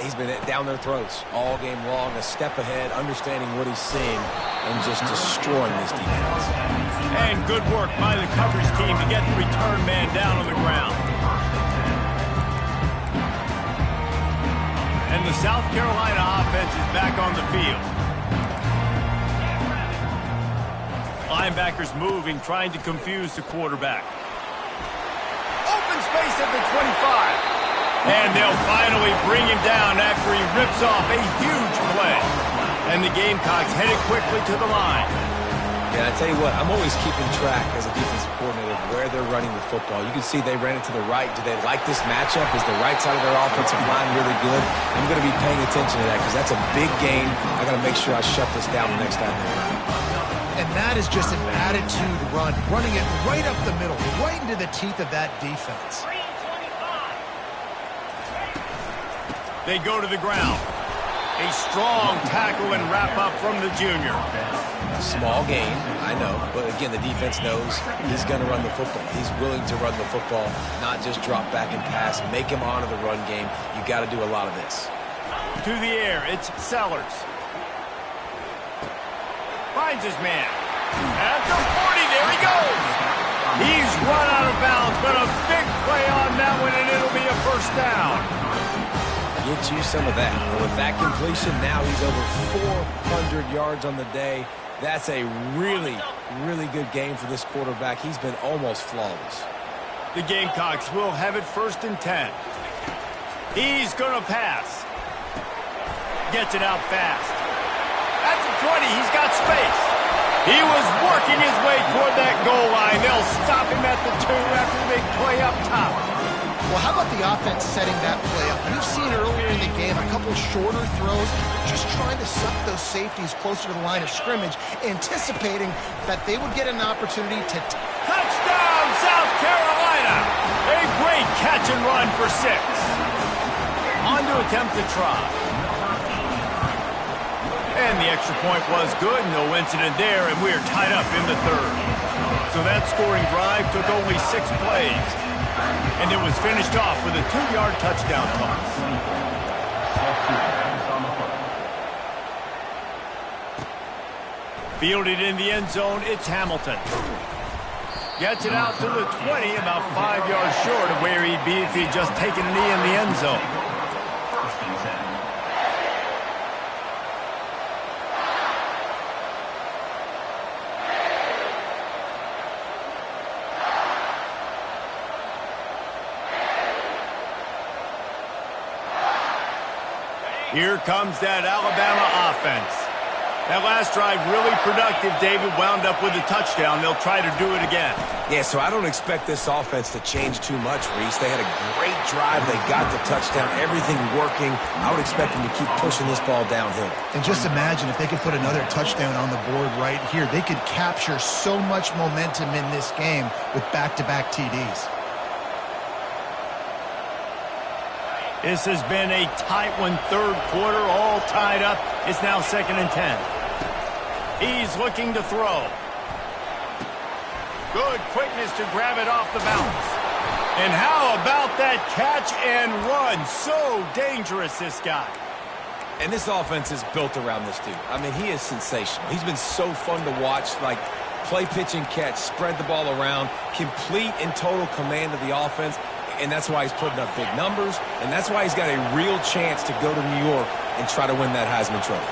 Speaker 3: he's been down their throats all game long, a step ahead, understanding what he's seeing, and just destroying this defense.
Speaker 1: And good work by the coverage team to get the return man down on the ground. And the South Carolina offense is back on the field. Linebackers moving, trying to confuse the quarterback. Open space at the 25. And they'll finally bring him down after he rips off a huge play. And the Gamecocks headed quickly to the line.
Speaker 3: Yeah, I tell you what, I'm always keeping track as a defensive coordinator of where they're running the football. You can see they ran it to the right. Do they like this matchup? Is the right side of their offensive line really good? I'm going to be paying attention to that, because that's a big game. I got to make sure I shut this down the next time they run.
Speaker 2: And that is just an attitude run, running it right up the middle, right into the teeth of that defense.
Speaker 1: They go to the ground. A strong tackle and wrap up from the junior.
Speaker 3: Small gain, I know, but again, the defense knows he's going to run the football. He's willing to run the football, not just drop back and pass, make him honor the run game. You got to do a lot of this.
Speaker 1: To the air, it's Sellers. Finds his man. At the 40, there he goes. He's run out of bounds, but a big play on that one, and it'll be a first down.
Speaker 3: Get you some of that. And with that completion, now he's over 400 yards on the day. That's a really, really good game for this quarterback. He's been almost flawless.
Speaker 1: The Gamecocks will have it 1st and 10. He's going to pass. Gets it out fast. At the 20, he's got space. He was working his way toward that goal line. They'll stop him at the 2 after the big play up top.
Speaker 2: Well, how about the offense setting that play up? We've seen earlier in the game a couple shorter throws, just trying to suck those safeties closer to the line of scrimmage, anticipating that they would get an opportunity to...
Speaker 1: Touchdown, South Carolina! A great catch and run for 6. On to attempt the try. And the extra point was good. No incident there, and we're tied up in the 3rd. So that scoring drive took only 6 plays. And it was finished off with a 2-yard touchdown toss. Fielded in the end zone, it's Hamilton. Gets it out to the 20, about 5 yards short of where he'd be if he'd just taken a knee in the end zone. Here comes that Alabama offense. That last drive really productive, David, wound up with a touchdown. They'll try to do it again.
Speaker 3: Yeah, so I don't expect this offense to change too much, Reese. They had a great drive. They got the touchdown, everything working. I would expect them to keep pushing this ball downhill.
Speaker 2: And just imagine if they could put another touchdown on the board right here. They could capture so much momentum in this game with back-to-back TDs.
Speaker 1: This has been a tight one, third quarter, all tied up. It's now 2nd and 10. He's looking to throw. Good quickness to grab it off the bounce. And how about that catch and run? So dangerous, this guy.
Speaker 3: And this offense is built around this dude. I mean, he is sensational. He's been so fun to watch, like play, pitch, and catch, spread the ball around, complete and total command of the offense. And that's why he's putting up big numbers, and that's why he's got a real chance to go to New York and try to win that Heisman Trophy.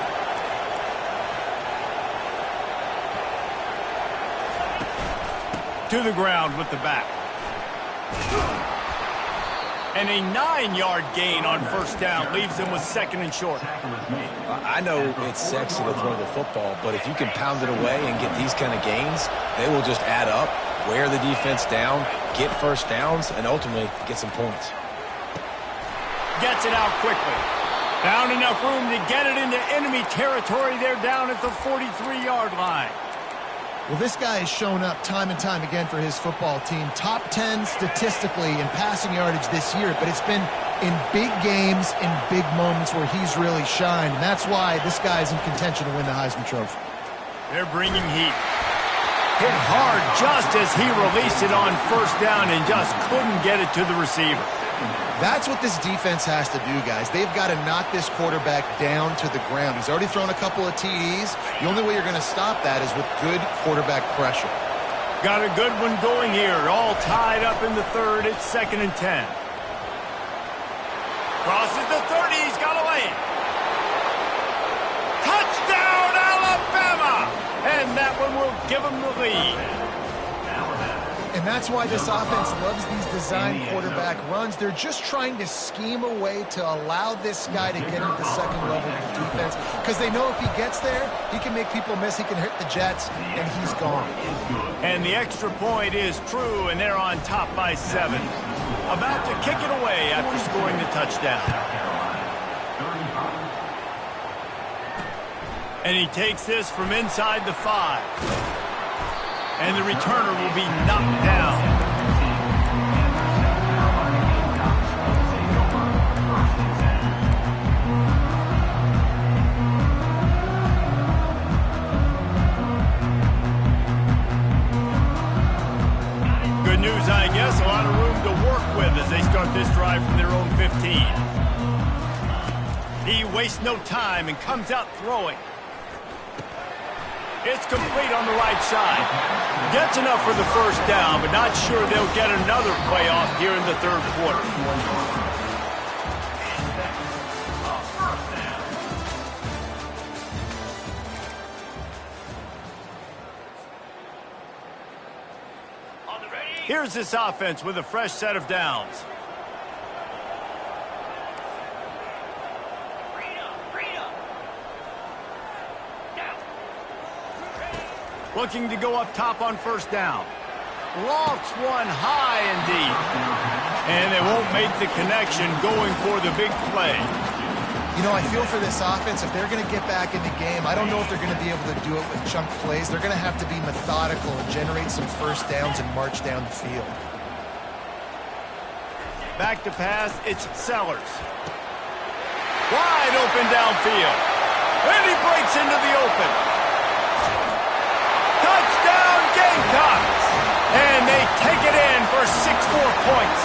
Speaker 1: To the ground with the back. And a 9-yard gain on first down leaves them with 2nd and short.
Speaker 3: I know it's sexy to throw the football, but if you can pound it away and get these kind of gains, they will just add up, wear the defense down, get first downs, and ultimately get some points.
Speaker 1: Gets it out quickly. Found enough room to get it into enemy territory. They're down at the 43-yard line.
Speaker 2: Well, this guy has shown up time and time again for his football team. Top 10 statistically in passing yardage this year, but it's been in big games, in big moments where he's really shined. And that's why this guy's in contention to win the Heisman Trophy.
Speaker 1: They're bringing heat. Hit hard just as he released it on first down and just couldn't get it to the receiver.
Speaker 2: That's what this defense has to do, guys. They've got to knock this quarterback down to the ground. He's already thrown a couple of TDs. The only way you're going to stop that is with good quarterback pressure.
Speaker 1: Got a good one going here. All tied up in the third. It's 2nd and 10. Crosses the 30. He's got away. Touchdown, Alabama! And that one will give him the lead.
Speaker 2: And that's why this offense loves these design quarterback runs. They're just trying to scheme a way to allow this guy to get into the second level of defense because they know if he gets there, he can make people miss, he can hit the Jets, and he's gone.
Speaker 1: And the extra point is true, and they're on top by 7. About to kick it away after scoring the touchdown. And he takes this from inside the 5. And the returner will be knocked down. Good news, I guess. A lot of room to work with as they start this drive from their own 15. He wastes no time and comes out throwing. It's complete on the right side. Gets enough for the first down, but not sure they'll get another playoff here in the third quarter. Here's this offense with a fresh set of downs. Looking to go up top on first down. Lofts one high and deep. And they won't make the connection going for the big play.
Speaker 2: You know, I feel for this offense, if they're going to get back in the game, I don't know if they're going to be able to do it with chunk plays. They're going to have to be methodical and generate some first downs and march down the field.
Speaker 1: Back to pass, it's Sellers. Wide open downfield. And he breaks into the open. Touchdown Gamecocks! And they take it in for 6 more points.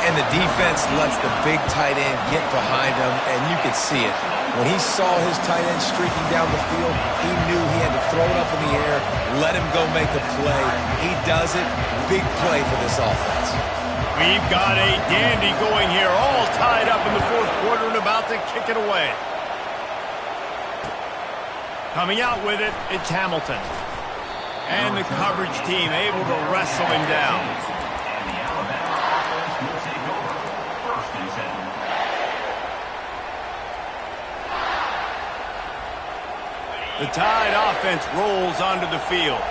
Speaker 3: And the defense lets the big tight end get behind him, and you could see it. When he saw his tight end streaking down the field, he knew he had to throw it up in the air, let him go make a play. He does it. Big play for this offense.
Speaker 1: We've got a dandy going here, all tied up in the fourth quarter and about to kick it away. Coming out with it, it's Hamilton. And the coverage team able to wrestle him down.
Speaker 4: And the Alabama offense will take over. 1st and 7.
Speaker 1: The Tide offense rolls onto the field.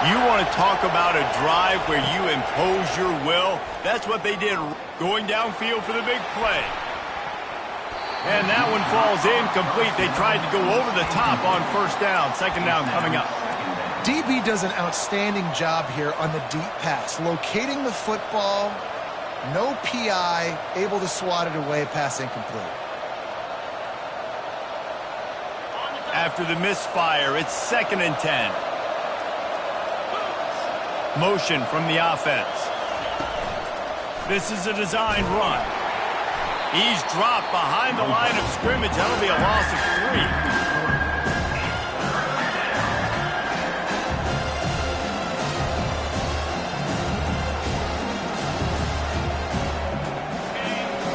Speaker 1: You want to talk about a drive where you impose your will? That's what they did, going downfield for the big play. And that one falls incomplete. They tried to go over the top on first down. Second down coming up.
Speaker 2: DB does an outstanding job here on the deep pass, locating the football, no PI, able to swat it away, pass incomplete.
Speaker 1: After the misfire, it's 2nd and 10. Motion from the offense. This is a designed run. He's dropped behind the line of scrimmage. That'll be a loss of 3.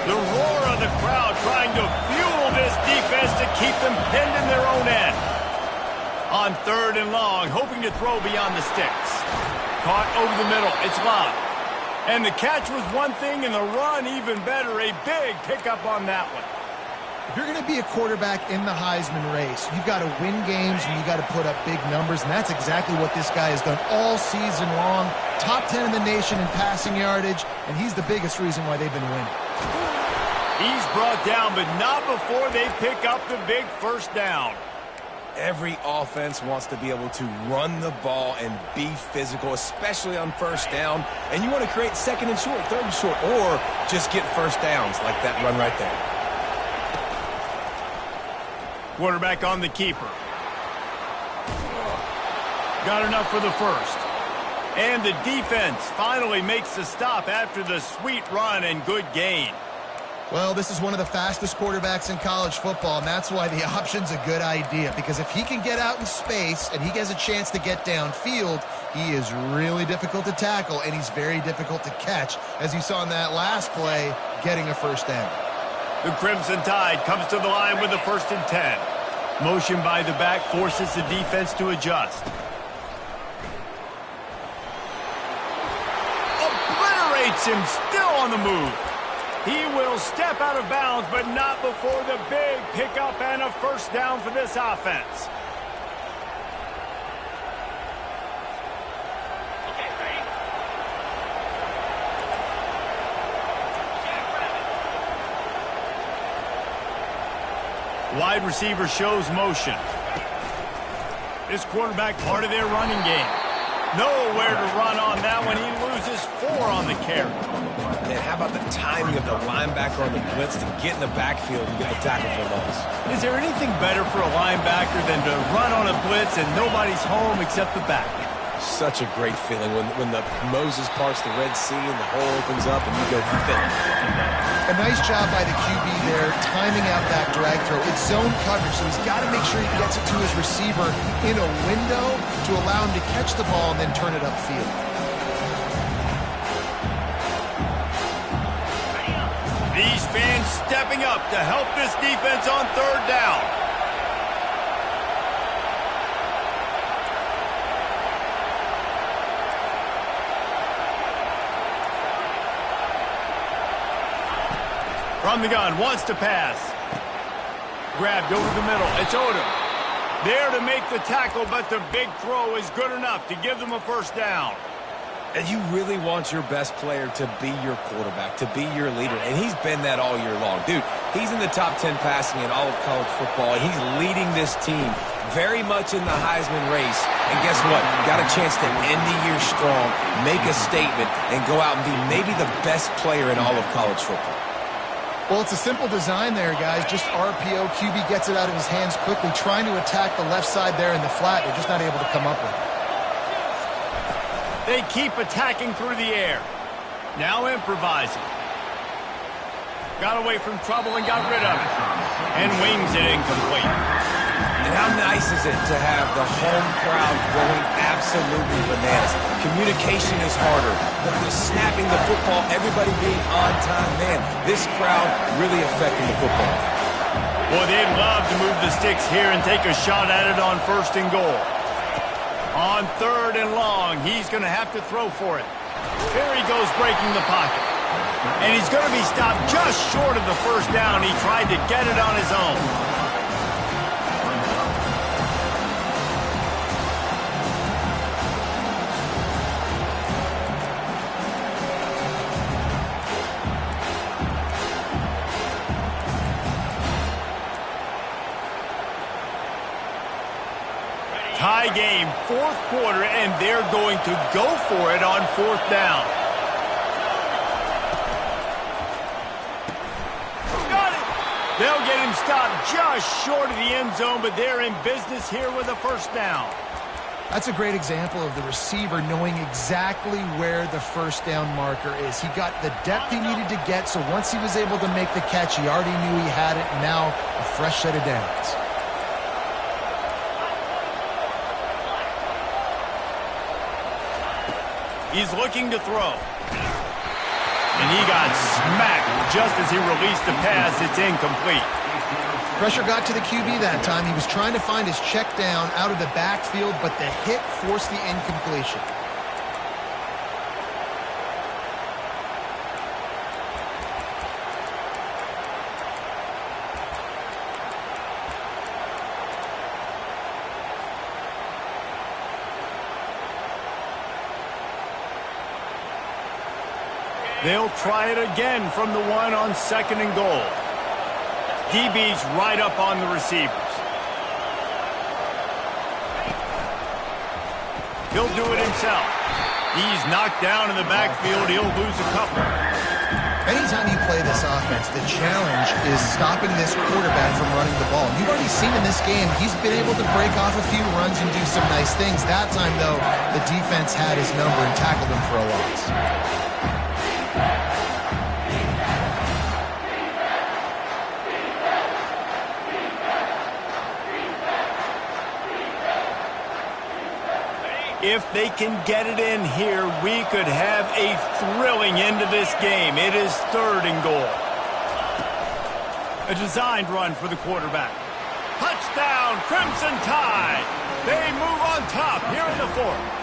Speaker 1: The roar of the crowd trying to fuel this defense to keep them pinned in their own end. On 3rd and long, hoping to throw beyond the sticks. Caught over the middle. It's locked. And the catch was one thing, and the run even better. A big pickup on that one.
Speaker 2: If you're going to be a quarterback in the Heisman race, you've got to win games and you've got to put up big numbers, and that's exactly what this guy has done all season long. Top 10 in the nation in passing yardage, and he's the biggest reason why they've been winning.
Speaker 1: He's brought down, but not before they pick up the big first down.
Speaker 3: Every offense wants to be able to run the ball and be physical, especially on first down. And you want to create 2nd and short, 3rd and short, or just get first downs like that run right there.
Speaker 1: Quarterback on the keeper. Got enough for the first. And the defense finally makes the stop after the sweet run and good gain.
Speaker 2: Well, this is one of the fastest quarterbacks in college football, and that's why the option's a good idea, because if he can get out in space and he has a chance to get downfield, he is really difficult to tackle, and he's very difficult to catch, as you saw in that last play, getting a first down.
Speaker 1: The Crimson Tide comes to the line with a 1st and 10. Motion by the back forces the defense to adjust. Obliterates him, still on the move. He will step out of bounds, but not before the big pickup and a first down for this offense. Wide receiver shows motion. This quarterback part of their running game. Nowhere to run on that one. He loses 4 on the carry.
Speaker 3: And how about the timing of the linebacker on the blitz to get in the backfield and get the tackle for loss?
Speaker 1: Is there anything better for a linebacker than to run on a blitz and nobody's home except the back?
Speaker 3: Such a great feeling when the Moses parts the Red Sea and the hole opens up and you go fit.
Speaker 2: A nice job by the QB there, timing out that drag throw. It's zone coverage, so he's got to make sure he gets it to his receiver in a window to allow him to catch the ball and then turn it upfield.
Speaker 1: These fans stepping up to help this defense on 3rd down. From the gun, wants to pass. Grabbed over the middle. It's Odom. There to make the tackle, but the big throw is good enough to give them a first down.
Speaker 3: And you really want your best player to be your quarterback, to be your leader. And he's been that all year long. Dude, he's in the top 10 passing in all of college football. He's leading this team very much in the Heisman race. And guess what? Got a chance to end the year strong, make a statement, and go out and be maybe the best player in all of college football.
Speaker 2: Well, it's a simple design there, guys. Just RPO. QB gets it out of his hands quickly, trying to attack the left side there in the flat. They're just not able to come up with it.
Speaker 1: They keep attacking through the air. Now improvising. Got away from trouble and got rid of it. And wings it incomplete.
Speaker 3: And how nice is it to have the home crowd going absolutely bananas? Communication is harder. The snapping the football, everybody being on time. Man, this crowd really affecting the football.
Speaker 1: Boy, they'd love to move the sticks here and take a shot at it on 1st and goal. On 3rd and long, he's going to have to throw for it. Here he goes breaking the pocket. And he's going to be stopped just short of the first down. He tried to get it on his own. tie game, fourth quarter, and they're going to go for it on fourth down. Got it! They'll get him stopped just short of the end zone, but they're in business here with a first down.
Speaker 2: That's a great example of the receiver knowing exactly where the first down marker is. He got the depth he needed to get, so once he was able to make the catch, he already knew he had it, and now a fresh set of downs.
Speaker 1: He's looking to throw. And he got smacked just as he released the pass. It's incomplete.
Speaker 2: Pressure got to the QB that time. He was trying to find his check down out of the backfield, but the hit forced the incompletion.
Speaker 1: They'll try it again from the one on second and goal. DB's right up on the receivers. He'll do it himself. He's knocked down in the backfield. He'll lose a couple.
Speaker 2: Anytime you play this offense, the challenge is stopping this quarterback from running the ball. You've already seen in this game, he's been able to break off a few runs and do some nice things. That time, though, the defense had his number and tackled him for a loss.
Speaker 1: If they can get it in here, we could have a thrilling end to this game. It is third and goal. A designed run for the quarterback. Touchdown, Crimson Tide. They move on top here in the fourth.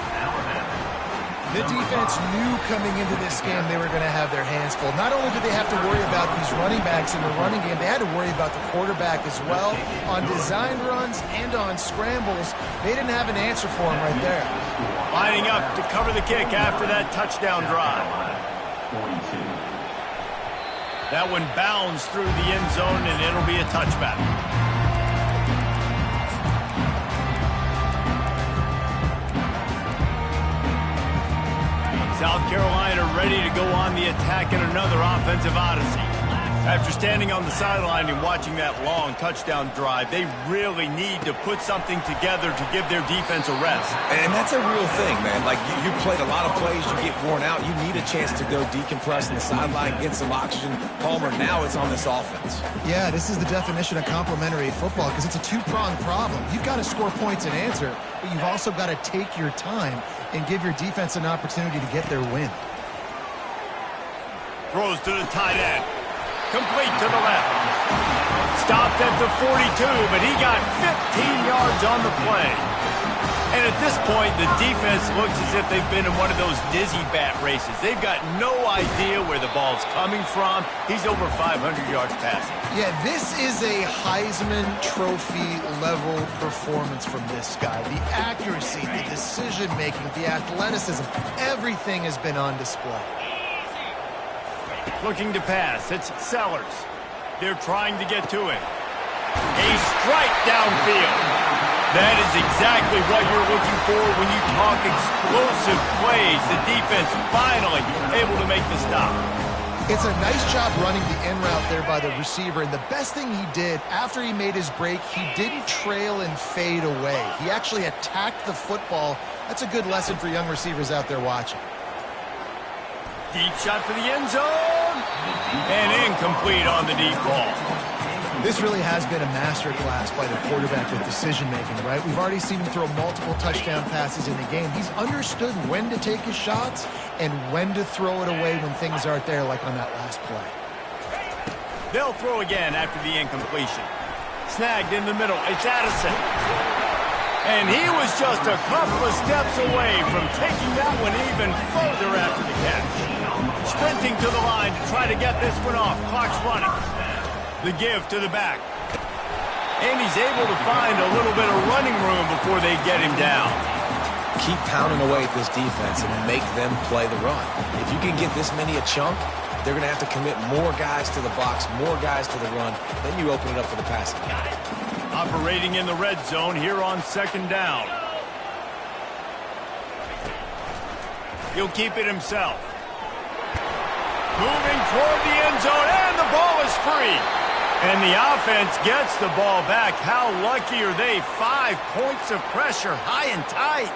Speaker 2: The defense knew coming into this game they were going to have their hands full. Not only did they have to worry about these running backs in the running game, they had to worry about the quarterback as well. On designed runs and on scrambles, they didn't have an answer for him right there.
Speaker 1: Lining up to cover the kick after that touchdown drive. That one bounds through the end zone, and it'll be a touchback. South Carolina ready to go on the attack in another offensive odyssey. After standing on the sideline and watching that long touchdown drive, they really need to put something together to give their defense a rest.
Speaker 3: And that's a real thing, man. Like, you played a lot of plays, you get worn out, you need a chance to go decompress on the sideline, get some oxygen. Palmer, now it's on this offense.
Speaker 2: Yeah, this is the definition of complementary football because it's a two-pronged problem. You've got to score points and answer, but you've also got to take your time and give your defense an opportunity to get their win.
Speaker 1: Throws to the tight end. Complete to the left. Stopped at the 42, but he got 15 yards on the play. And at this point, the defense looks as if they've been in one of those dizzy bat races. They've got no idea where the ball's coming from. He's over 500 yards passing.
Speaker 2: Yeah, this is a Heisman Trophy level performance from this guy. The accuracy, the decision-making, the athleticism, everything has been on display.
Speaker 1: Looking to pass. It's Sellers. They're trying to get to it. A strike downfield. That is exactly what you're looking for when you talk explosive plays. The defense finally able to make the stop.
Speaker 2: It's a nice job running the in route there by the receiver, and the best thing he did after he made his break, he didn't trail and fade away. He actually attacked the football. That's a good lesson for young receivers out there watching.
Speaker 1: Deep shot for the end zone. And incomplete on the deep ball.
Speaker 2: This really has been a masterclass by the quarterback with decision-making, right? We've already seen him throw multiple touchdown passes in the game. He's understood when to take his shots and when to throw it away when things aren't there, like on that last play.
Speaker 1: They'll throw again after the incompletion. Snagged in the middle. It's Addison. And he was just a couple of steps away from taking that one even further after the catch. Sprinting to the line to try to get this one off. Clock's running. The give to the back. And he's able to find a little bit of running room before they get him down.
Speaker 3: Keep pounding away at this defense and make them play the run. If you can get this many a chunk, they're going to have to commit more guys to the box, more guys to the run. Then you open it up for the passing game.
Speaker 1: Operating in the red zone here on second down. He'll keep it himself. Moving toward the end zone, and the ball is free. And the offense gets the ball back. How lucky are they? 5 points of pressure, high and tight.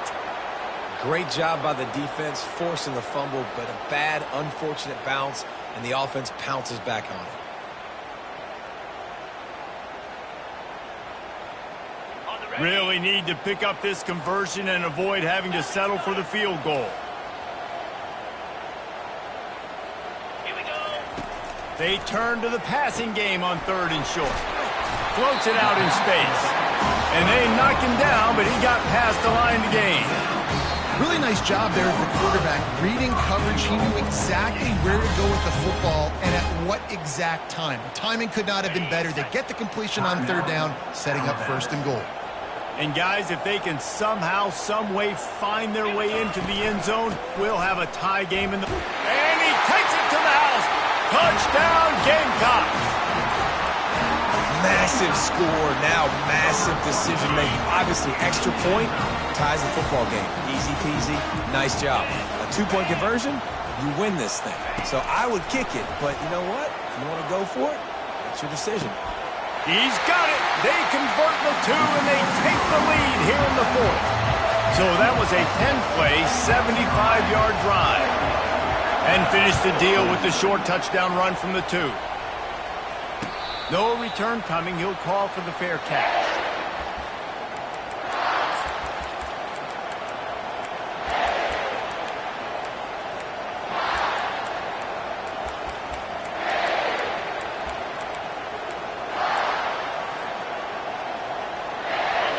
Speaker 3: Great job by the defense, forcing the fumble, but a bad, unfortunate bounce, and the offense pounces back on it.
Speaker 1: Really need to pick up this conversion and avoid having to settle for the field goal.
Speaker 4: Here we go.
Speaker 1: They turn to the passing game on 3rd and short. Floats it out in space. And they knock him down, but he got past the line to gain.
Speaker 2: Really nice job there of the quarterback. Reading coverage, he knew exactly where to go with the football and at what exact time. The timing could not have been better. They get the completion on 3rd down, setting up 1st and goal.
Speaker 1: And guys, if they can somehow, some way find their way into the end zone, we'll have a tie game in the... And he takes it to the house. Touchdown, Gamecocks.
Speaker 3: Massive score, now massive decision-making. Obviously, extra point ties the football game. Easy peasy, nice job. A 2-point conversion, you win this thing. So I would kick it, but you know what? If you want to go for it, that's your decision.
Speaker 1: He's got it. They convert the 2, and they take the lead here in the 4th. So that was a 10-play, 75-yard drive. And finish the deal with the short touchdown run from the 2. No return coming. He'll call for the fair catch.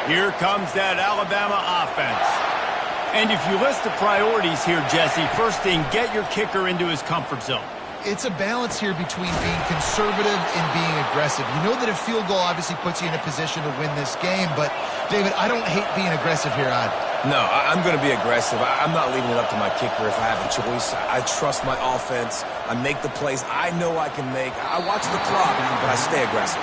Speaker 1: Here comes that Alabama offense. And if you list the priorities here, Jesse, first thing, get your kicker into his comfort zone.
Speaker 2: It's a balance here between being conservative and being aggressive. You know that a field goal obviously puts you in a position to win this game, but, David, I don't hate being aggressive here,
Speaker 3: No, I'm going to be aggressive. I'm not leaving it up to my kicker if I have a choice. I trust my offense. I make the plays I know I can make. I watch the clock, but I stay aggressive.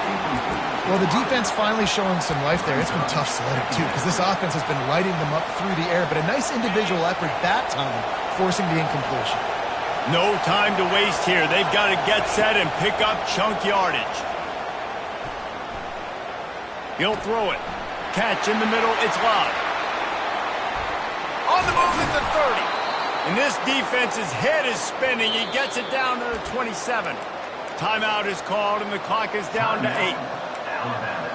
Speaker 2: Well, the defense finally showing some life there. It's been tough sledding, too, because this offense has been lighting them up through the air, but a nice individual effort that time, forcing the incompletion.
Speaker 1: No time to waste here. They've got to get set and pick up chunk yardage. He'll throw it. Catch in the middle. It's locked. On the move at the 30. And this defense's head is spinning. He gets it down to the 27. Timeout is called, and the clock is down to 8.
Speaker 4: Alabama.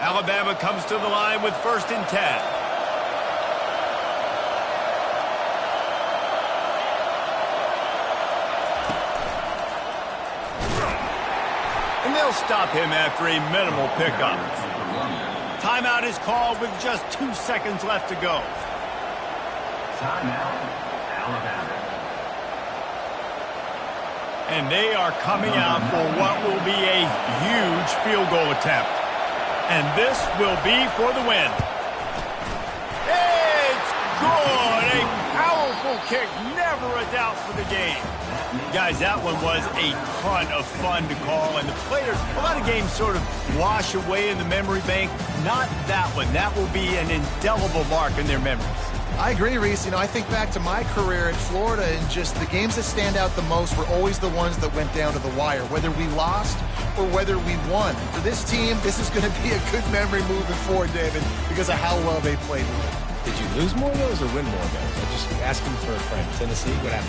Speaker 1: Alabama comes to the line with 1st and 10. And they'll stop him after a minimal pickup. Timeout is called with just 2 seconds left to go.
Speaker 4: Timeout, Alabama.
Speaker 1: And they are coming out for what will be a huge field goal attempt. And this will be for the win. It's good. A powerful kick. Never a doubt for the game. Guys, that one was a ton of fun to call. And the players, a lot of games sort of wash away in the memory bank. Not that one. That will be an indelible mark in their memories.
Speaker 2: I agree, Reese. You know, I think back to my career at Florida, and just the games that stand out the most were always the ones that went down to the wire, whether we lost or whether we won. For this team, this is going to be a good memory moving forward, David, because of how well they played.
Speaker 3: Did you lose more of those or win more of those? I'm just asking for a friend. Tennessee, what happened?